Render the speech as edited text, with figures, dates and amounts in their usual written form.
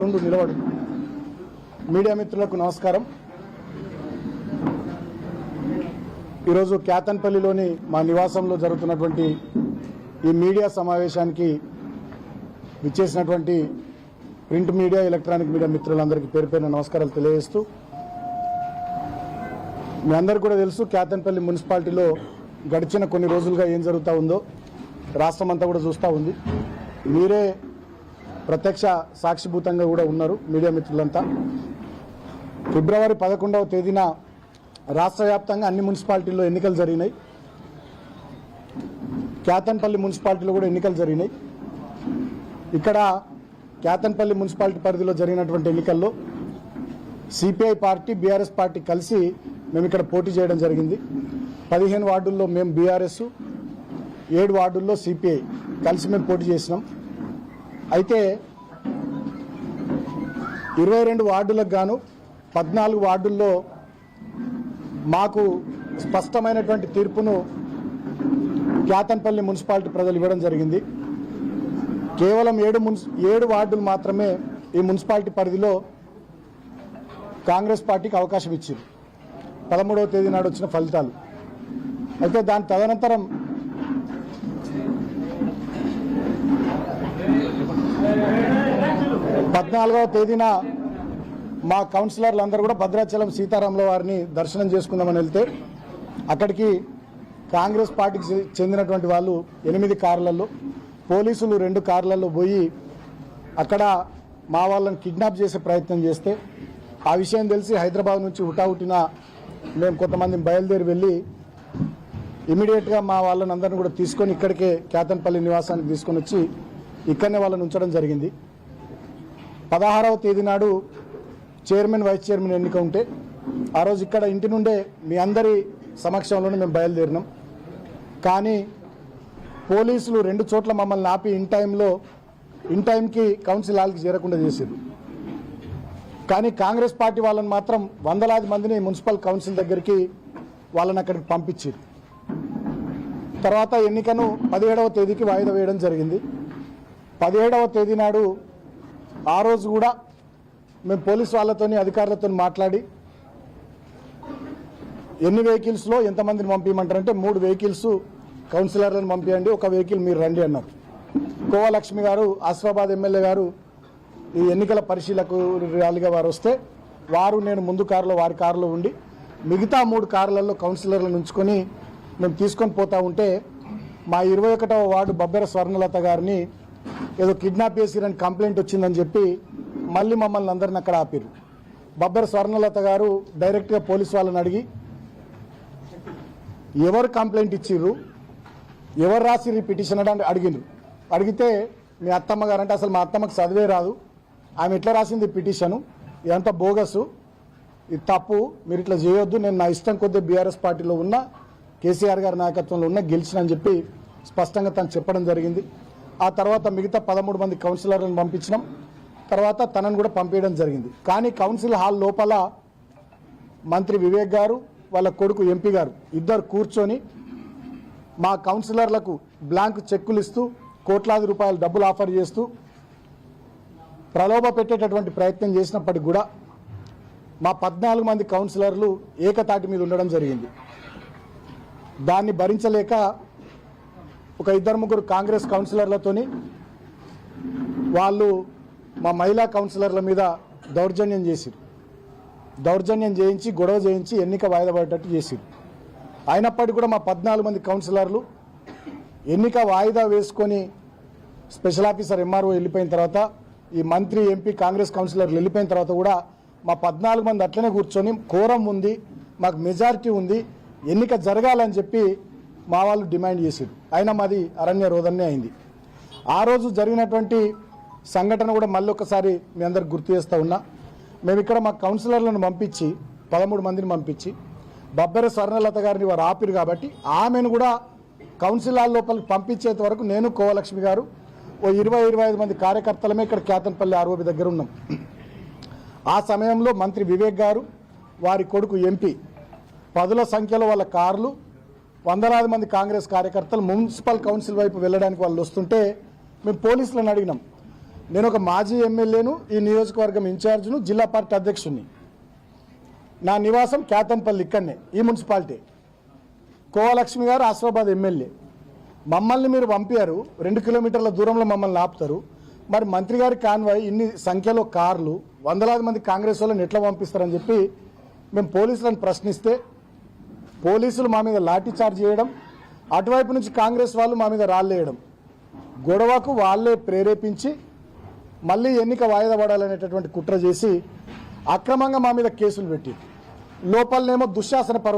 నిలబడు. మీడియా మిత్రులకు నమస్కారం. ఈరోజు క్యాతన్పల్లిలోని మా నివాసంలో జరుగుతున్నటువంటి ఈ మీడియా సమావేశానికి విచ్చేసినటువంటి ప్రింట్ మీడియా, ఎలక్ట్రానిక్ మీడియా మిత్రులందరికీ పేరు పేరున నమస్కారాలు తెలియజేస్తూ, మీ అందరికీ కూడా తెలుసు క్యాతన్పల్లి మున్సిపాలిటీలో గడిచిన కొన్ని రోజులుగా ఏం జరుగుతూ ఉందో రాష్ట్రం అంతా కూడా చూస్తూ ఉంది. మీరే ప్రత్యక్ష సాక్షిభూతంగా కూడా ఉన్నారు మీడియా మిత్రులంతా. ఫిబ్రవరి 11వ తేదీన రాష్ట్ర వ్యాప్తంగా అన్ని మున్సిపాలిటీల్లో ఎన్నికలు జరిగినాయి. క్యాతన్పల్లి మున్సిపాలిటీలో కూడా ఎన్నికలు జరిగినాయి. ఇక్కడ క్యాతన్పల్లి మున్సిపాలిటీ పరిధిలో జరిగినటువంటి ఎన్నికల్లో సిపిఐ పార్టీ, బీఆర్ఎస్ పార్టీ కలిసి మేము ఇక్కడ పోటీ చేయడం జరిగింది. 15 వార్డుల్లో మేము బీఆర్ఎస్, 7 వార్డుల్లో సిపిఐ కలిసి మేము పోటీ చేసినాం. అయితే 22 వార్డులకు గాను 14 వార్డుల్లో మాకు స్పష్టమైనటువంటి తీర్పును క్యాతన్పల్లి మున్సిపాలిటీ ప్రజలు ఇవ్వడం జరిగింది. కేవలం 7 వార్డులు మాత్రమే ఈ మున్సిపాలిటీ పరిధిలో కాంగ్రెస్ పార్టీకి అవకాశం ఇచ్చింది. 13వ తేదీ నాడు వచ్చిన ఫలితాలు. అయితే దాని తదనంతరం 14వ తేదీన మా కౌన్సిలర్లు అందరూ కూడా భద్రాచలం సీతారాముల వారిని దర్శనం చేసుకుందామని వెళ్తే అక్కడికి కాంగ్రెస్ పార్టీకి చెందినటువంటి వాళ్ళు 8 కార్లలో, పోలీసులు 2 కార్లలో పోయి అక్కడ మా వాళ్ళని కిడ్నాప్ చేసే ప్రయత్నం చేస్తే ఆ విషయం తెలిసి హైదరాబాద్ నుంచి హుటాహుటిన మేము కొంతమంది బయలుదేరి వెళ్ళి ఇమీడియట్గా మా వాళ్ళని అందరిని కూడా తీసుకొని ఇక్కడికే క్యాతన్పల్లి నివాసానికి తీసుకొని వచ్చి ఇక్కడనే వాళ్ళని ఉంచడం జరిగింది. 16వ తేదీ నాడు చైర్మన్, వైస్ చైర్మన్ ఎన్నిక ఉంటే ఆ రోజు ఇక్కడ ఇంటి నుండే మీ అందరి సమక్షంలోనే మేము బయలుదేరినాం. కానీ పోలీసులు 2 చోట్ల మమ్మల్ని ఆపి ఇన్ టైంకి కౌన్సిల్ హాల్కి చేరకుండా చేశారు. కానీ కాంగ్రెస్ పార్టీ వాళ్ళని మాత్రం వందలాది మందిని మున్సిపల్ కౌన్సిల్ దగ్గరికి వాళ్ళని అక్కడికి పంపించారు. తర్వాత ఎన్నికను 17వ తేదీకి వాయిదా వేయడం జరిగింది. 17వ తేదీ నాడు ఆ రోజు కూడా మేము పోలీసు వాళ్ళతోని, అధికారులతో మాట్లాడి ఎన్ని వెహికల్స్లో ఎంతమందిని పంపించమంటారంటే 3 వెహికల్స్ కౌన్సిలర్లను పంపించండి, 1 వెహికల్ మీరు రండి అన్నారు. కోవలక్ష్మి గారు, ఆసిఫాబాద్ ఎమ్మెల్యే గారు ఈ ఎన్నికల పరిశీలకురాలిగా వారు వస్తే నేను ముందు కారులో, వారి కారులో ఉండి మిగతా 3 కార్లలో కౌన్సిలర్లను ఉంచుకొని మేము తీసుకొని పోతా ఉంటే మా 21వ వార్డు బబ్బెర స్వర్ణలత గారిని ఏదో కిడ్నాప్ చేసిరని కంప్లైంట్ వచ్చిందని చెప్పి మళ్ళీ మమ్మల్ని అందరిని అక్కడ ఆపిరు. బబ్బెర స్వర్ణలత గారు డైరెక్ట్గా పోలీసు వాళ్ళని అడిగి ఎవరు కంప్లైంట్ ఇచ్చిర్రు, ఎవరు రాసిర్రు పిటిషన్ అని అడిగిండ్రు. అడిగితే మీ అత్తమ్మ గారు అంటే అసలు మా అత్తమ్మకి చదివే రాదు, ఆమె ఎట్లా రాసింది పిటిషను, ఇదంతా బోగసు, ఇది తప్పు, మీరు ఇట్లా చేయొద్దు, నేను నా ఇష్టం కొద్దీ బీఆర్ఎస్ పార్టీలో ఉన్న, కేసీఆర్ గారి నాయకత్వంలో ఉన్న గెలిచినని చెప్పి స్పష్టంగా తను చెప్పడం జరిగింది. ఆ తర్వాత మిగతా 13 మంది కౌన్సిలర్లను పంపించినాం. తర్వాత తనను కూడా పంపించడం జరిగింది. కానీ కౌన్సిల్ హాల్ లోపల మంత్రి వివేక్ గారు, వాళ్ళ కొడుకు ఎంపీ గారు ఇద్దరు కూర్చొని మా కౌన్సిలర్లకు బ్లాంక్ చెక్కులు ఇస్తూ కోట్లాది రూపాయల డబ్బులు ఆఫర్ చేస్తూ ప్రలోభ పెట్టేటటువంటి ప్రయత్నం చేసినప్పటికి కూడా మా 14 మంది కౌన్సిలర్లు ఏకతాటి మీద ఉండడం జరిగింది. దాన్ని భరించలేక ఒక 2-3 కాంగ్రెస్ కౌన్సిలర్లతోని వాళ్ళు మా మహిళా కౌన్సిలర్ల మీద దౌర్జన్యం చేయించి గొడవ చేయించి ఎన్నిక వాయిదా పడేటట్టు చేసిరు. అయినప్పటికీ కూడా మా 14 మంది కౌన్సిలర్లు ఎన్నిక వాయిదా వేసుకొని స్పెషల్ ఆఫీసర్ ఎంఆర్ఓ వెళ్ళిపోయిన తర్వాత, ఈ మంత్రి, ఎంపీ, కాంగ్రెస్ కౌన్సిలర్లు వెళ్ళిపోయిన తర్వాత కూడా మా 14 మంది అట్లనే కూర్చొని కోరం ఉంది, మాకు మెజారిటీ ఉంది, ఎన్నిక జరగాలని చెప్పి మా వాళ్ళు డిమాండ్ చేశారు. అయినా మాది అరణ్య రోదన్నే అయింది. ఆ రోజు జరిగినటువంటి సంఘటన కూడా మళ్ళీ ఒకసారి మీ అందరికి గుర్తు చేస్తూ ఉన్నా. మేము ఇక్కడ మా కౌన్సిలర్లను పంపించి 13 మందిని పంపించి బబ్బెర స్వర్ణలత గారిని వారు ఆపిరు కాబట్టి ఆమెను కూడా కౌన్సిల్ హాల్ లోపలికి పంపించేంత వరకు నేను, కోవలక్ష్మి గారు, 20-25 మంది కార్యకర్తలమే ఇక్కడ క్యాతన్పల్లి ఆర్ఓబి దగ్గర ఉన్నాం. ఆ సమయంలో మంత్రి వివేక్ గారు, వారి కొడుకు ఎంపీ, 10ల సంఖ్యలో వాళ్ళ కార్లు, వందలాది మంది కాంగ్రెస్ కార్యకర్తలు మున్సిపల్ కౌన్సిల్ వైపు వెళ్ళడానికి వాళ్ళు వస్తుంటే మేము పోలీసులను అడిగినాం, నేను ఒక మాజీ ఎమ్మెల్యేను, ఈ నియోజకవర్గం ఇన్ఛార్జ్ను, జిల్లా పార్టీ అధ్యక్షుడిని. నా నివాసం కేతంపల్లి, ఇక్కడనే ఈ మున్సిపాలిటీ. కోవలక్ష్మి గారు ఆసిఫాబాద్ ఎమ్మెల్యే. మమ్మల్ని మీరు పంపారు, 2 కిలోమీటర్ల దూరంలో మమ్మల్ని ఆపుతారు. మరి మంత్రి గారి కాన్వాయ్, ఇన్ని సంఖ్యలో కార్లు, వందలాది మంది కాంగ్రెస్ వాళ్ళని ఎట్లా పంపిస్తారని చెప్పి మేము పోలీసులను ప్రశ్నిస్తే పోలీసులు మా మీద లాఠీ చార్జ్ చేయడం, అటువైపు నుంచి కాంగ్రెస్ వాళ్ళు మా మీద రాళ్ళేయడం, గొడవకు వాళ్ళే ప్రేరేపించి మళ్ళీ ఎన్నిక వాయిదా పడాలనేటటువంటి కుట్ర చేసి అక్రమంగా మా మీద కేసులు పెట్టి లోపలనేమో దుశ్శాసన పర్వం